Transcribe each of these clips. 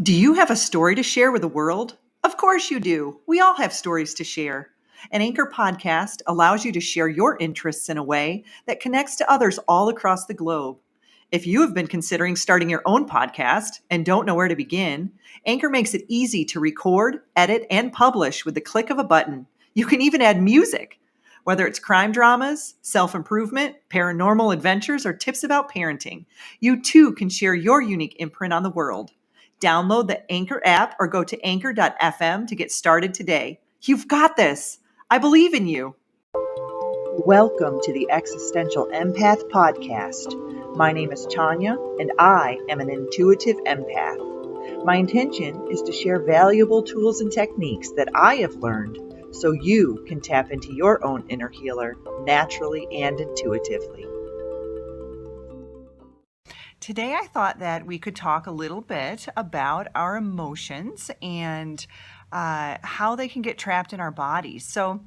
Do you have a story to share with the world? Of course you do. We all have stories to share. An Anchor podcast allows you to share your interests in a way that connects to others all across the globe. If you have been considering starting your own podcast and don't know where to begin, Anchor makes it easy to record, edit, and publish with the click of a button. You can even add music. Whether it's crime dramas, self-improvement, paranormal adventures, or tips about parenting, you too can share your unique imprint on the world. Download the Anchor app or go to anchor.fm to get started today. You've got this. I believe in you. Welcome to the Existential Empath Podcast. My name is Tanya, and I am an intuitive empath. My intention is to share valuable tools and techniques that I have learned so you can tap into your own inner healer naturally and intuitively. Today, I thought that we could talk a little bit about our emotions and how they can get trapped in our bodies. So,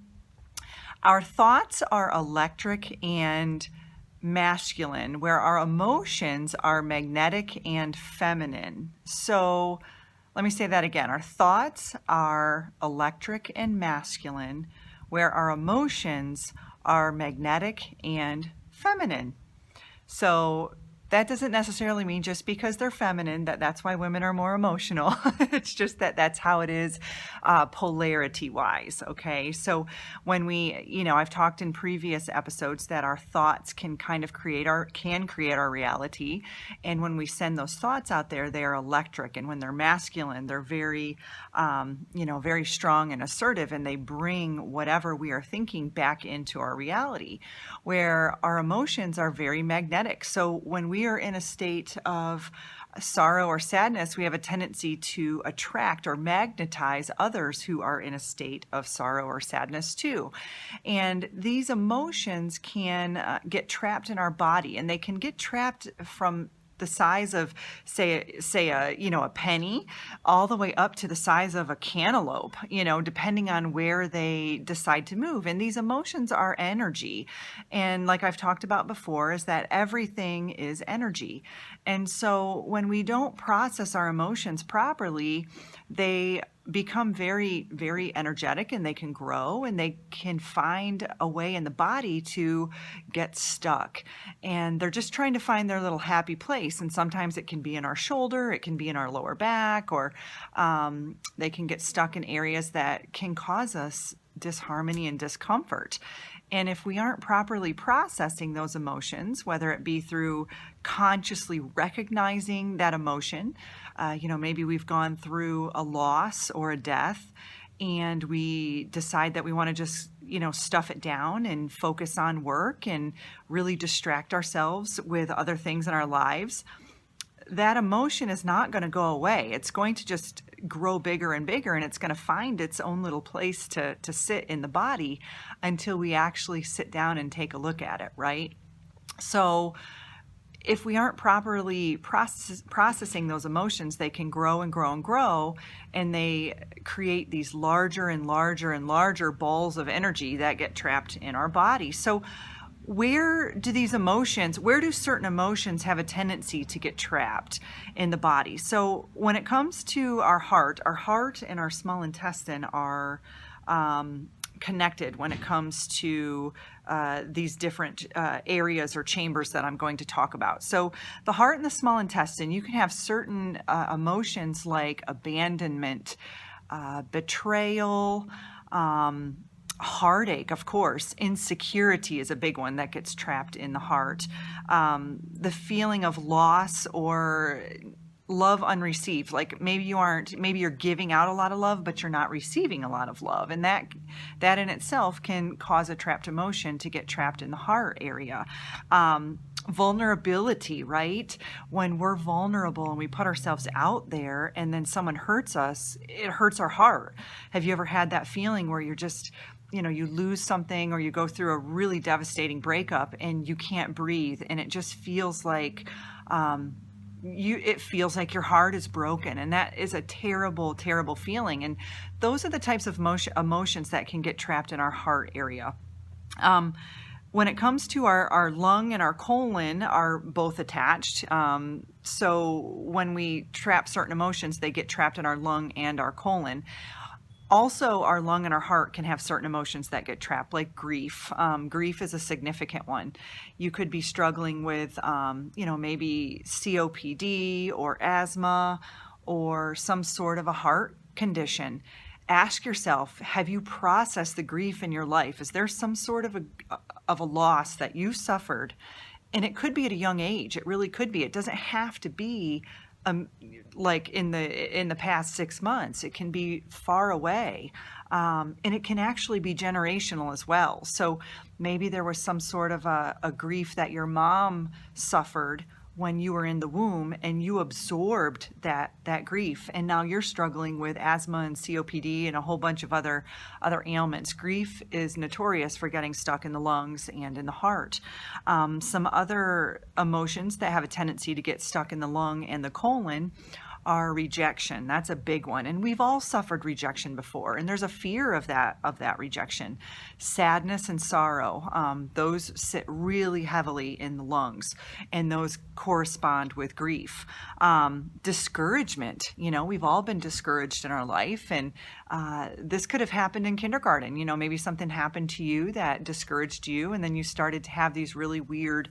our thoughts are electric and masculine, where our emotions are magnetic and feminine. So, let me say that again. Our thoughts are electric and masculine, where our emotions are magnetic and feminine. So, that doesn't necessarily mean just because they're feminine that's why women are more emotional. It's just that's how it is polarity-wise, okay? So when we, I've talked in previous episodes that our thoughts can kind of create our reality. And when we send those thoughts out there, they are electric. And when they're masculine, they're very, very strong and assertive, and they bring whatever we are thinking back into our reality, where our emotions are very magnetic. So when we are in a state of sorrow or sadness, we have a tendency to attract or magnetize others who are in a state of sorrow or sadness too. And these emotions can get trapped in our body, and they can get trapped from the size of, say a penny, all the way up to the size of a cantaloupe, depending on where they decide to move. And these emotions are energy. And like I've talked about before, is that everything is energy. And so when we don't process our emotions properly, they become very, very energetic, and they can grow, and they can find a way in the body to get stuck. And they're just trying to find their little happy place. And sometimes it can be in our shoulder, it can be in our lower back, or they can get stuck in areas that can cause us disharmony and discomfort. And if we aren't properly processing those emotions, whether it be through consciously recognizing that emotion, maybe we've gone through a loss or a death, and we decide that we want to just, stuff it down and focus on work and really distract ourselves with other things in our lives, that emotion is not going to go away. It's going to just grow bigger and bigger, and it's going to find its own little place to sit in the body until we actually sit down and take a look at it, right? So if we aren't properly processing those emotions, they can grow and grow and grow, and they create these larger and larger and larger balls of energy that get trapped in our body. So where do certain emotions have a tendency to get trapped in the body? So when it comes to our heart and our small intestine are connected when it comes to these different areas or chambers that I'm going to talk about. So the heart and the small intestine, you can have certain emotions like abandonment, betrayal, heartache, of course. Insecurity is a big one that gets trapped in the heart. The feeling of loss or love unreceived, like maybe you're giving out a lot of love, but you're not receiving a lot of love. And that in itself can cause a trapped emotion to get trapped in the heart area. Vulnerability, right? When we're vulnerable and we put ourselves out there and then someone hurts us, it hurts our heart. Have you ever had that feeling where you're just, you lose something, or you go through a really devastating breakup and you can't breathe, and it just feels like it feels like your heart is broken, and that is a terrible, terrible feeling. And those are the types of emotions that can get trapped in our heart area. When it comes to our lung and our colon are both attached. So when we trap certain emotions, they get trapped in our lung and our colon. Also, our lung and our heart can have certain emotions that get trapped, like grief. Grief is a significant one. You could be struggling with, maybe COPD or asthma or some sort of a heart condition. Ask yourself, have you processed the grief in your life? Is there some sort of a loss that you suffered? And it could be at a young age. It really could be. It doesn't have to be like in the past 6 months. It can be far away, and it can actually be generational as well. So maybe there was some sort of a grief that your mom suffered when you were in the womb, and you absorbed that grief, and now you're struggling with asthma and COPD and a whole bunch of other ailments. Grief is notorious for getting stuck in the lungs and in the heart. Some other emotions that have a tendency to get stuck in the lung and the colon are rejection. That's a big one. And we've all suffered rejection before, and there's a fear of that rejection. Sadness and sorrow, those sit really heavily in the lungs, and those correspond with grief. Discouragement, we've all been discouraged in our life, and this could have happened in kindergarten. Maybe something happened to you that discouraged you, and then you started to have these really weird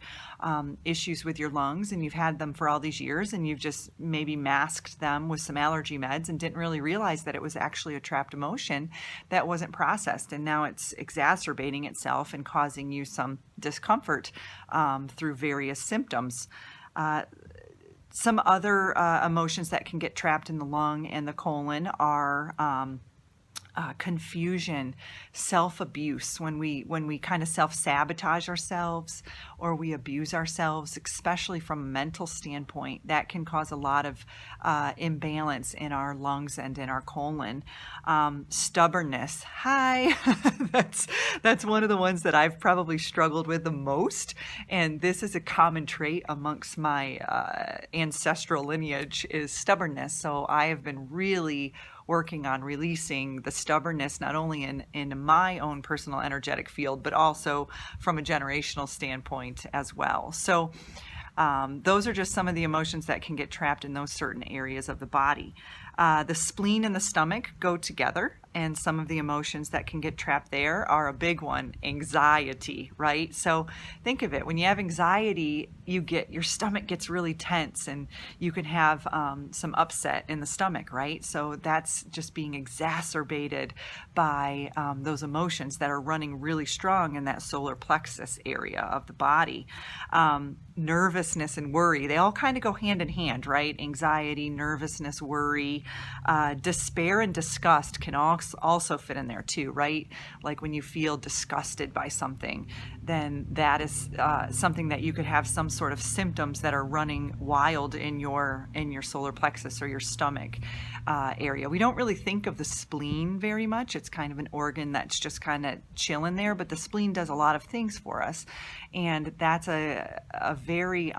issues with your lungs, and you've had them for all these years, and you've just maybe masked them with some allergy meds and didn't really realize that it was actually a trapped emotion that wasn't processed, and now it's exacerbating itself and causing you some discomfort through various symptoms. Some other emotions that can get trapped in the lung and the colon are confusion, self-abuse, when we kind of self-sabotage ourselves or we abuse ourselves, especially from a mental standpoint. That can cause a lot of imbalance in our lungs and in our colon. Stubbornness, hi, that's one of the ones that I've probably struggled with the most, and this is a common trait amongst my ancestral lineage, is stubbornness. So I have been really working on releasing the stubbornness, not only in my own personal energetic field, but also from a generational standpoint as well. So those are just some of the emotions that can get trapped in those certain areas of the body. The spleen and the stomach go together, and some of the emotions that can get trapped there are a big one, anxiety, right? So think of it, when you have anxiety, your stomach gets really tense, and you can have some upset in the stomach, right? So that's just being exacerbated by those emotions that are running really strong in that solar plexus area of the body. Nervousness and worry, they all kind of go hand in hand, right? Anxiety, nervousness, worry. Despair and disgust can also fit in there too, right? Like when you feel disgusted by something, then that is something that you could have some sort of symptoms that are running wild in your solar plexus or your stomach area. We don't really think of the spleen very much. It's kind of an organ that's just kind of chilling there, but the spleen does a lot of things for us, and that's a very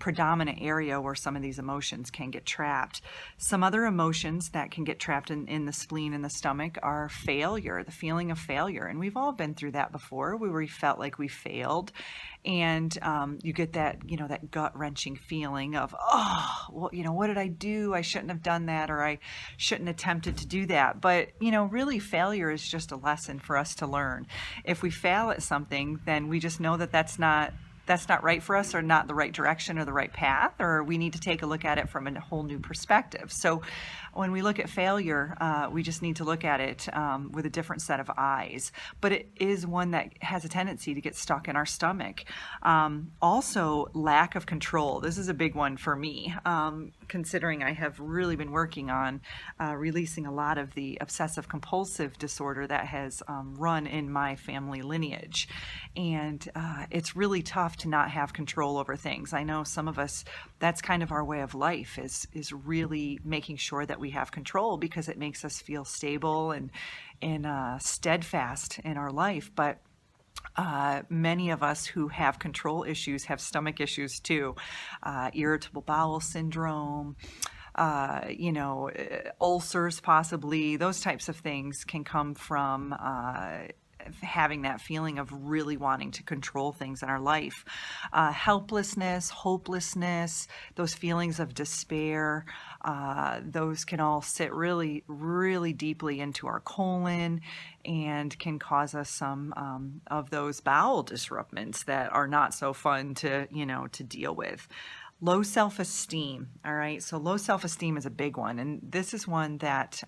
predominant area where some of these emotions can get trapped. Some other emotions that can get trapped in the spleen and the stomach are failure, the feeling of failure. And we've all been through that before, where we felt like we failed. And you get that, that gut-wrenching feeling of, what did I do? I shouldn't have done that, or I shouldn't have attempted to do that. But, really failure is just a lesson for us to learn. If we fail at something, then we just know that that's not right for us, or not the right direction or the right path, or we need to take a look at it from a whole new perspective. So when we look at failure, we just need to look at it with a different set of eyes. But it is one that has a tendency to get stuck in our stomach. Also, lack of control. This is a big one for me, considering I have really been working on releasing a lot of the obsessive compulsive disorder that has run in my family lineage. And it's really tough to not have control over things. I know some of us, that's kind of our way of life, is really making sure that we have control, because it makes us feel stable and steadfast in our life. But many of us who have control issues have stomach issues too. Irritable bowel syndrome, ulcers possibly. Those types of things can come from having that feeling of really wanting to control things in our life. Helplessness, hopelessness, those feelings of despair, those can all sit really, really deeply into our colon and can cause us some of those bowel disruptions that are not so fun to, to deal with. Low self-esteem. All right. So low self-esteem is a big one. And this is one that,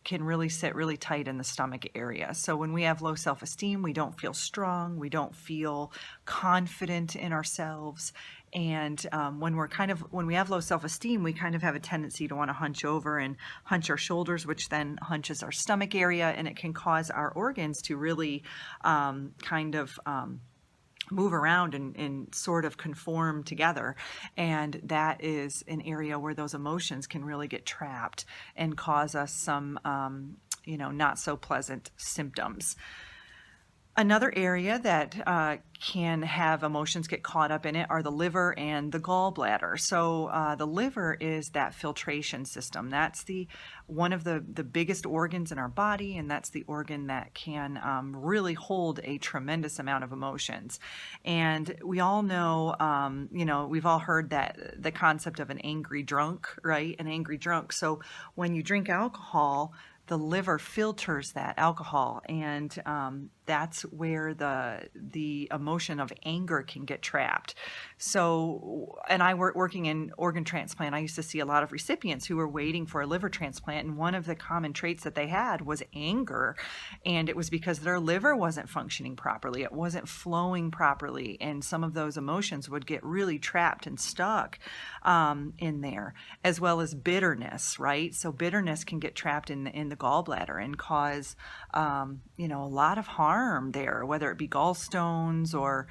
can really sit really tight in the stomach area. So when we have low self-esteem, we don't feel strong, we don't feel confident in ourselves. And when we have low self-esteem, we kind of have a tendency to want to hunch over and hunch our shoulders, which then hunches our stomach area, and it can cause our organs to really move around and sort of conform together. And that is an area where those emotions can really get trapped and cause us some, not so pleasant symptoms. Another area that can have emotions get caught up in it are the liver and the gallbladder. So the liver is that filtration system. That's one of the biggest organs in our body, and that's the organ that can really hold a tremendous amount of emotions. And we all know, we've all heard that the concept of an angry drunk, right? An angry drunk. So when you drink alcohol, the liver filters that alcohol, and that's where the emotion of anger can get trapped. So, and I working in organ transplant, I used to see a lot of recipients who were waiting for a liver transplant, and one of the common traits that they had was anger, and it was because their liver wasn't functioning properly, it wasn't flowing properly, and some of those emotions would get really trapped and stuck in there, as well as bitterness, right? So bitterness can get trapped in the gallbladder and cause a lot of harm there, whether it be gallstones or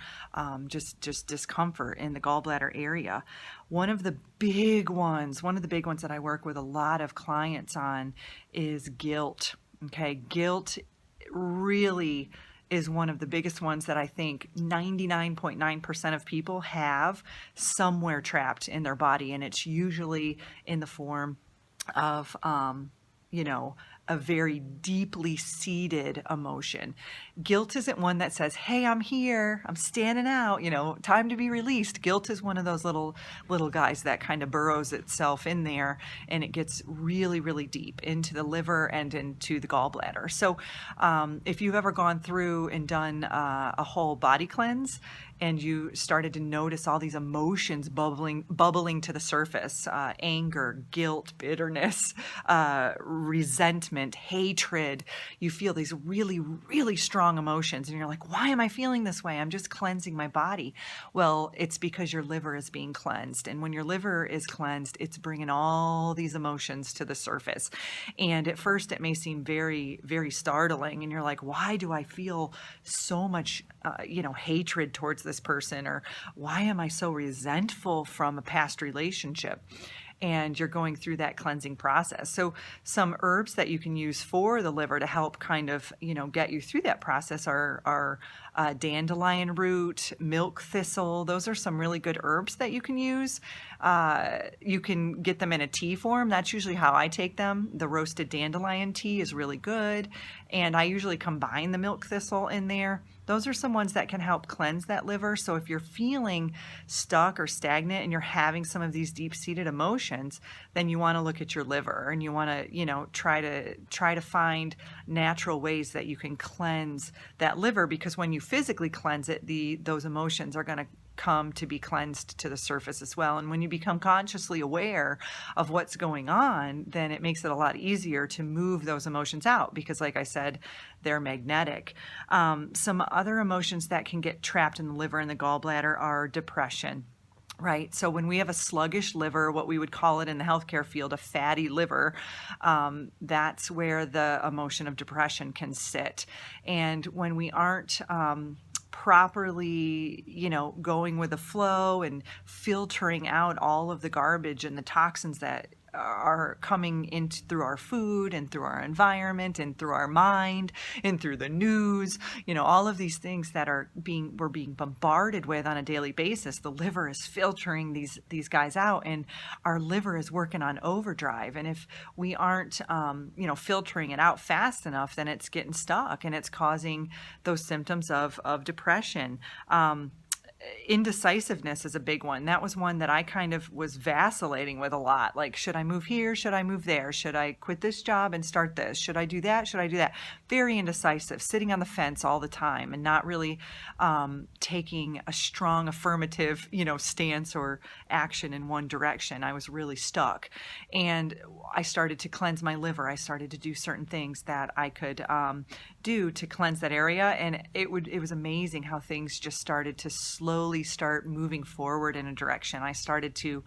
just discomfort in the gallbladder area. One of the big ones that I work with a lot of clients on is guilt. Okay, guilt really is one of the biggest ones that I think 99.9% of people have somewhere trapped in their body, and it's usually in the form of a very deeply seated emotion. Guilt isn't one that says, hey, I'm here, I'm standing out, time to be released. Guilt is one of those little guys that kind of burrows itself in there, and it gets really, really deep into the liver and into the gallbladder. So if you've ever gone through and done a whole body cleanse, and you started to notice all these emotions bubbling to the surface, anger, guilt, bitterness, resentment, hatred, you feel these really, really strong emotions, and you're like, why am I feeling this way? I'm just cleansing my body. Well, it's because your liver is being cleansed, and when your liver is cleansed, it's bringing all these emotions to the surface. And at first it may seem very, very startling, and you're like, why do I feel so much hatred towards this person, or why am I so resentful from a past relationship? And you're going through that cleansing process. So some herbs that you can use for the liver to help kind of, get you through that process are dandelion root, milk thistle. Those are some really good herbs that you can use. You can get them in a tea form. That's usually how I take them. The roasted dandelion tea is really good. And I usually combine the milk thistle in there. Those are some ones that can help cleanse that liver. So if you're feeling stuck or stagnant and you're having some of these deep-seated emotions, then you want to look at your liver, and you want to, try to find natural ways that you can cleanse that liver, because when you physically cleanse it, those emotions are going to come to be cleansed to the surface as well. And when you become consciously aware of what's going on, then it makes it a lot easier to move those emotions out, because like I said, they're magnetic. Some other emotions that can get trapped in the liver and the gallbladder are depression. Right. So when we have a sluggish liver, what we would call it in the healthcare field, a fatty liver, that's where the emotion of depression can sit. And when we aren't properly, going with the flow and filtering out all of the garbage and the toxins that are coming in through our food and through our environment and through our mind and through the news, all of these things that we're being bombarded with on a daily basis. The liver is filtering these guys out, and our liver is working on overdrive. And if we aren't, filtering it out fast enough, then it's getting stuck and it's causing those symptoms of depression. Indecisiveness is a big one. That was one that I kind of was vacillating with a lot. Like, should I move here? Should I move there? Should I quit this job and start this? Should I do that? Should I do that? Very indecisive, sitting on the fence all the time and not really taking a strong affirmative, stance or action in one direction. I was really stuck. And I started to cleanse my liver. I started to do certain things that I could do to cleanse that area. And it was amazing how things just started to slowly start moving forward in a direction. I started to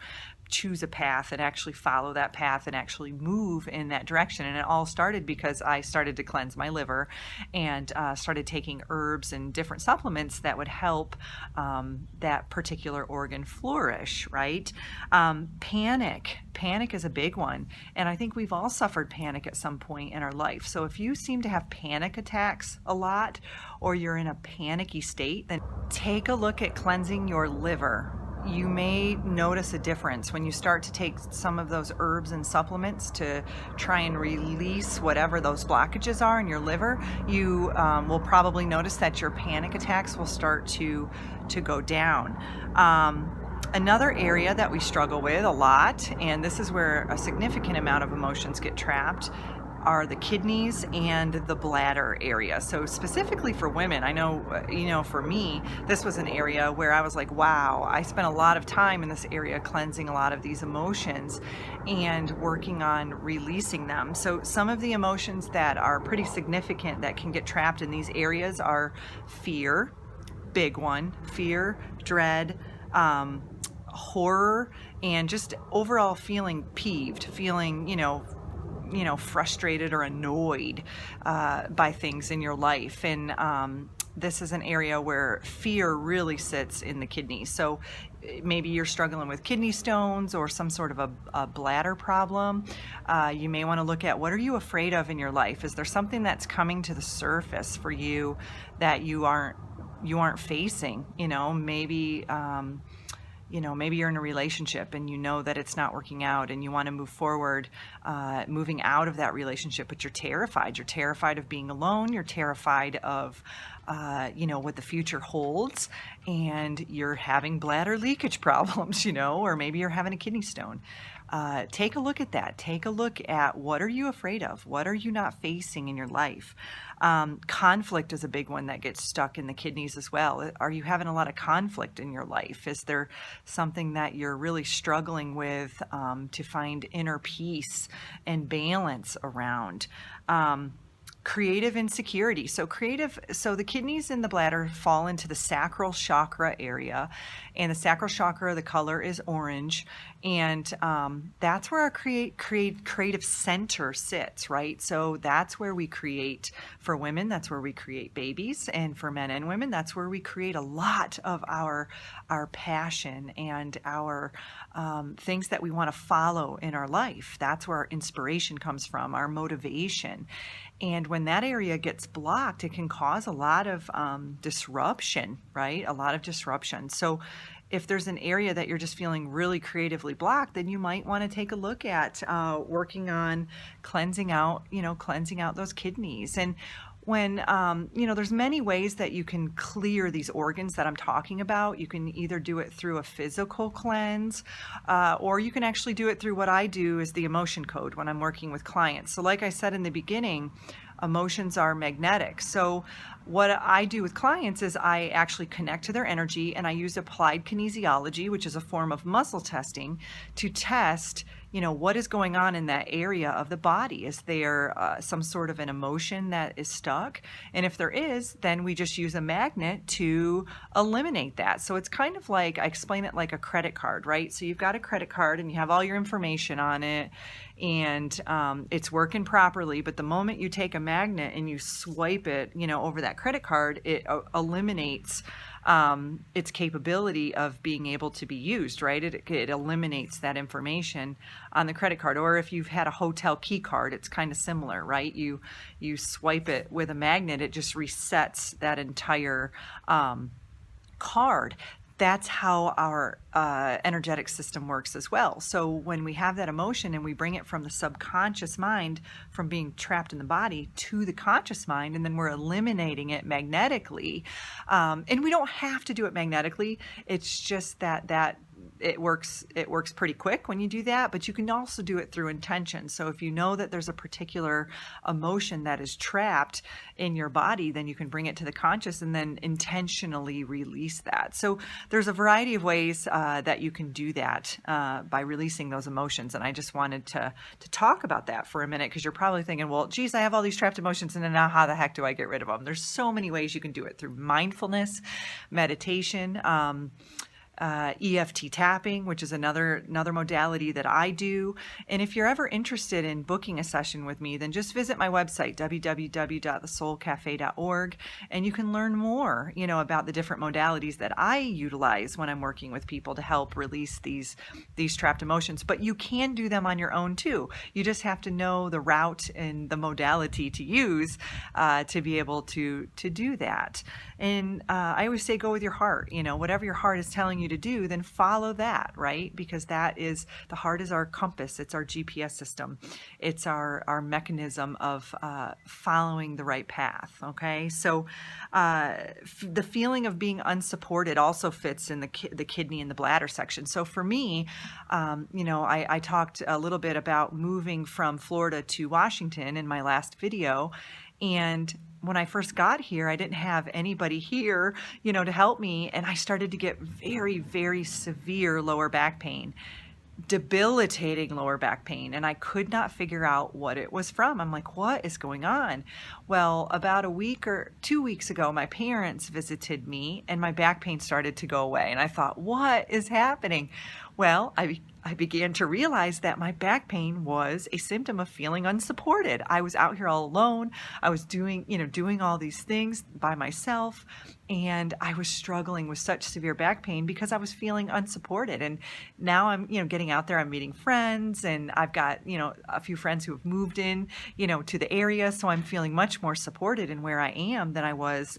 choose a path and actually follow that path and actually move in that direction. And it all started because I started to cleanse my liver and started taking herbs and different supplements that would help that particular organ flourish, right? Panic is a big one. And I think we've all suffered panic at some point in our life. So if you seem to have panic attacks a lot, or you're in a panicky state, then take a look at cleansing your liver. You may notice a difference when you start to take some of those herbs and supplements to try and release whatever those blockages are in your liver. You will probably notice that your panic attacks will start to go down. Another area that we struggle with a lot, and this is where a significant amount of emotions get trapped, are the kidneys and the bladder area. So specifically for women, I know, for me, this was an area where I was like, wow, I spent a lot of time in this area cleansing a lot of these emotions and working on releasing them. So some of the emotions that are pretty significant that can get trapped in these areas are fear, big one, fear, dread, horror, and just overall feeling peeved, feeling, frustrated or annoyed by things in your life. And this is an area where fear really sits in the kidneys. So maybe you're struggling with kidney stones or some sort of a bladder problem. You may want to look at, what are you afraid of in your life? Is there something that's coming to the surface for you that you aren't facing? Maybe you're in a relationship and you know that it's not working out and you want to move forward, moving out of that relationship, but you're terrified. You're terrified of being alone. You're terrified of, what the future holds, and you're having bladder leakage problems, or maybe you're having a kidney stone. Take a look at that. Take a look at, what are you afraid of? What are you not facing in your life? Conflict is a big one that gets stuck in the kidneys as well. Are you having a lot of conflict in your life? Is there something that you're really struggling with to find inner peace and balance around? Creative insecurity. So the kidneys and the bladder fall into the sacral chakra area, and the sacral chakra, the color is orange, and that's where our creative center sits, right? So that's where we create, for women, that's where we create babies, and for men and women, that's where we create a lot of our passion and our things that we want to follow in our life. That's where our inspiration comes from, our motivation. And when that area gets blocked, it can cause a lot of disruption, right? A lot of disruption. So if there's an area that you're just feeling really creatively blocked, then you might want to take a look at working on cleansing out those kidneys. And when, there's many ways that you can clear these organs that I'm talking about. You can either do it through a physical cleanse, or you can actually do it through what I do is the emotion code when I'm working with clients. So like I said in the beginning, emotions are magnetic. So what I do with clients is I actually connect to their energy, and I use applied kinesiology, which is a form of muscle testing, to test what is going on in that area of the body. Is there some sort of an emotion that is stuck? And if there is, then we just use a magnet to eliminate that. So it's kind of like, I explain it like a credit card, right? So you've got a credit card and you have all your information on it, and it's working properly. But the moment you take a magnet and you swipe it, over that credit card, it eliminates its capability of being able to be used, right? It eliminates that information on the credit card. Or if you've had a hotel key card, it's kind of similar, right? You swipe it with a magnet, it just resets that entire card. That's how our energetic system works as well. So when we have that emotion and we bring it from the subconscious mind, from being trapped in the body, to the conscious mind, and then we're eliminating it magnetically, and we don't have to do it magnetically. It's just that it works pretty quick when you do that, but you can also do it through intention. So if you know that there's a particular emotion that is trapped in your body, then you can bring it to the conscious and then intentionally release that. So there's a variety of ways that you can do that by releasing those emotions. And I just wanted to talk about that for a minute, because you're probably thinking, well, geez, I have all these trapped emotions, and then now how the heck do I get rid of them? There's so many ways you can do it: through mindfulness, meditation, EFT tapping, which is another modality that I do. And if you're ever interested in booking a session with me, then just visit my website, www.thesoulcafe.org, and you can learn more, about the different modalities that I utilize when I'm working with people to help release these trapped emotions. But you can do them on your own too. You just have to know the route and the modality to use to be able to do that. And I always say, go with your heart. Whatever your heart is telling you to do, then follow that, right? Because the heart is our compass. It's our GPS system. It's our mechanism of following the right path. Okay. So the feeling of being unsupported also fits in the kidney and the bladder section. So for me, I talked a little bit about moving from Florida to Washington in my last video. And when I first got here, I didn't have anybody here, to help me. And I started to get very, very severe lower back pain, debilitating lower back pain. And I could not figure out what it was from. I'm like, what is going on? Well, about a week or 2 weeks ago, my parents visited me and my back pain started to go away. And I thought, what is happening? Well, I began to realize that my back pain was a symptom of feeling unsupported. I was out here all alone. I was doing all these things by myself, and I was struggling with such severe back pain because I was feeling unsupported. And now I'm, getting out there, I'm meeting friends, and I've got, a few friends who have moved in, to the area. So I'm feeling much more supported in where I am than I was,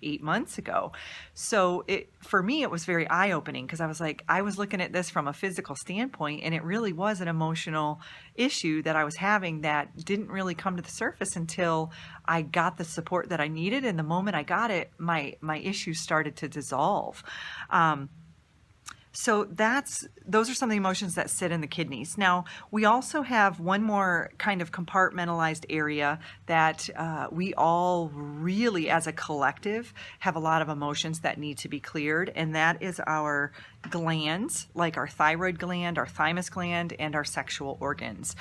8 months ago. So for me, it was very eye-opening, because I was looking at this from a physical standpoint, and it really was an emotional issue that I was having that didn't really come to the surface until I got the support that I needed. And the moment I got it, my issues started to dissolve. So those are some of the emotions that sit in the kidneys. Now, we also have one more kind of compartmentalized area that we all really, as a collective, have a lot of emotions that need to be cleared, and that is our glands, like our thyroid gland, our thymus gland, and our sexual organs.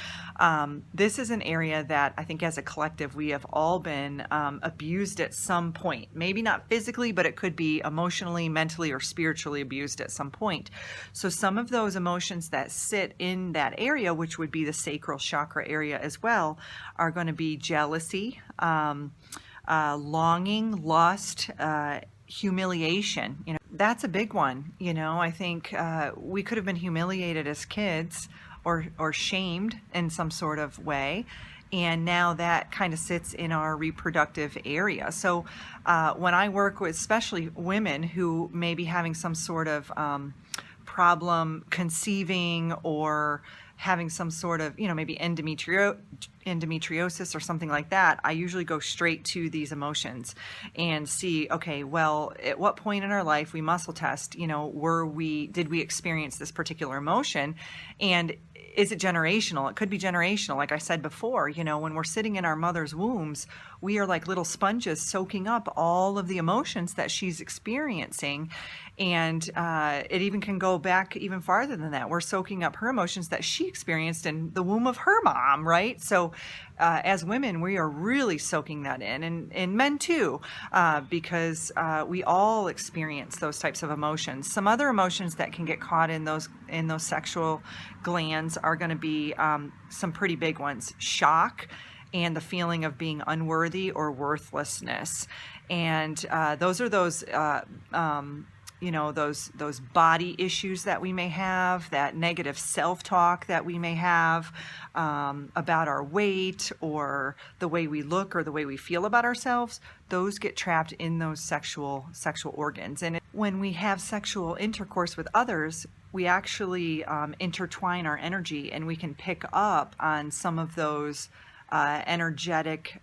This is an area that I think as a collective we have all been abused at some point. Maybe not physically, but it could be emotionally, mentally, or spiritually abused at some point. So some of those emotions that sit in that area, which would be the sacral chakra area as well, are going to be jealousy, longing, lust, humiliation. That's a big one. I think we could have been humiliated as kids or shamed in some sort of way. And now that kind of sits in our reproductive area. So when I work with especially women who may be having some sort of problem conceiving, or having some sort of, maybe endometriosis or something like that, I usually go straight to these emotions and see, okay, well, at what point in our life we muscle test, did we experience this particular emotion? And is it generational? It could be generational. Like I said before, when we're sitting in our mother's wombs, we are like little sponges soaking up all of the emotions that she's experiencing. And it even can go back even farther than that. We're soaking up her emotions that she experienced in the womb of her mom, right? So as women, we are really soaking that in, and men too, because we all experience those types of emotions. Some other emotions that can get caught in those sexual glands are going to be some pretty big ones: shock, and the feeling of being unworthy or worthlessness. And those are those those body issues that we may have, that negative self-talk that we may have about our weight or the way we look or the way we feel about ourselves. Those get trapped in those sexual organs. And when we have sexual intercourse with others, we actually intertwine our energy, and we can pick up on some of those energetic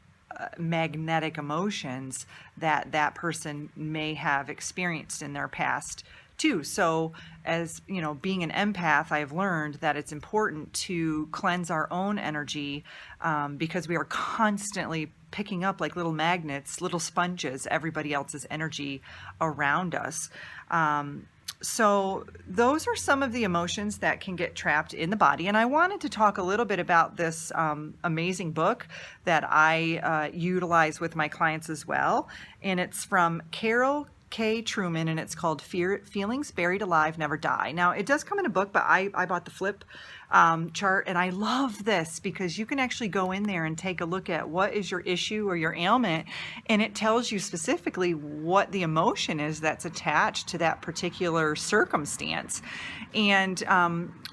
magnetic emotions that that person may have experienced in their past too. So as you know, being an empath, I've learned that it's important to cleanse our own energy because we are constantly picking up, like little magnets, little sponges, everybody else's energy around us. So those are some of the emotions that can get trapped in the body. And I wanted to talk a little bit about this amazing book that I utilize with my clients as well. And it's from Carol K. Truman, and it's called Feelings Buried Alive Never Die. Now, it does come in a book, but I bought the flip chart, and I love this because you can actually go in there and take a look at what is your issue or your ailment, and it tells you specifically what the emotion is that's attached to that particular circumstance. And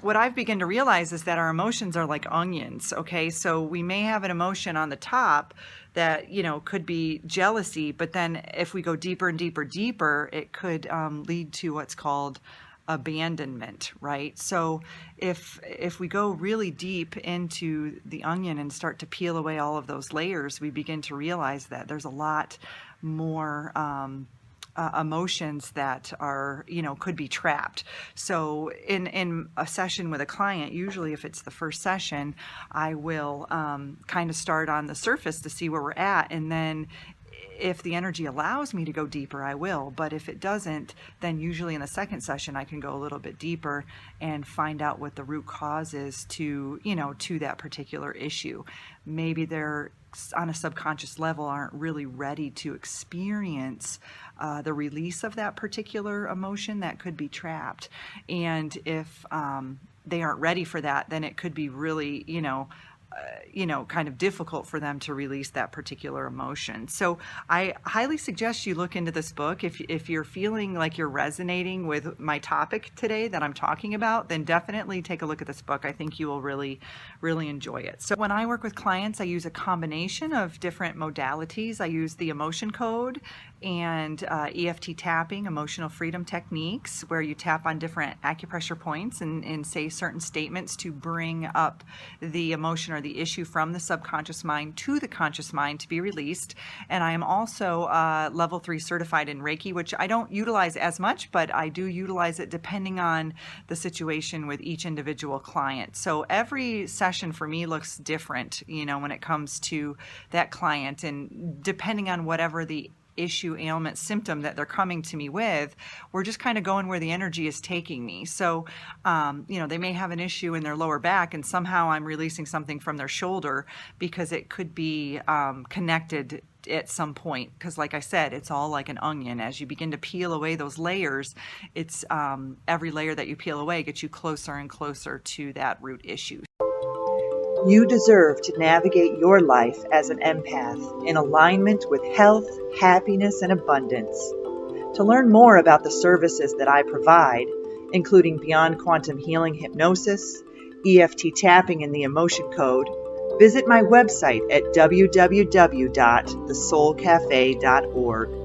what I've begun to realize is that our emotions are like onions, okay? So we may have an emotion on the top that, you know, could be jealousy, but then if we go deeper and deeper, it could lead to what's called abandonment, right? So if we go really deep into the onion and start to peel away all of those layers, we begin to realize that there's a lot more emotions that are, you know, could be trapped. So in a session with a client, usually if it's the first session, I will kind of start on the surface to see where we're at, and then if the energy allows me to go deeper, I will. But if it doesn't, then usually in the second session, I can go a little bit deeper and find out what the root cause is to, you know, to that particular issue. Maybe they're on a subconscious level aren't really ready to experience the release of that particular emotion that could be trapped. And if they aren't ready for that, then it could be really, kind of difficult for them to release that particular emotion. So I highly suggest you look into this book. If you're feeling like you're resonating with my topic today that I'm talking about, then definitely take a look at this book. I think you will really, really enjoy it. So when I work with clients, I use a combination of different modalities. I use the emotion code and EFT tapping, emotional freedom techniques, where you tap on different acupressure points and say certain statements to bring up the emotion or the issue from the subconscious mind to the conscious mind to be released. And I am also level 3 certified in Reiki, which I don't utilize as much, but I do utilize it depending on the situation with each individual client. So every session for me looks different, when it comes to that client, and depending on whatever the issue, ailment, symptom that they're coming to me with, we're just kind of going where the energy is taking me. So, they may have an issue in their lower back, and somehow I'm releasing something from their shoulder because it could be connected at some point. Because like I said, it's all like an onion. As you begin to peel away those layers, it's every layer that you peel away gets you closer and closer to that root issue. You deserve to navigate your life as an empath in alignment with health, happiness, and abundance. To learn more about the services that I provide, including Beyond Quantum Healing Hypnosis, EFT tapping, and the Emotion Code, visit my website at www.thesoulcafe.org.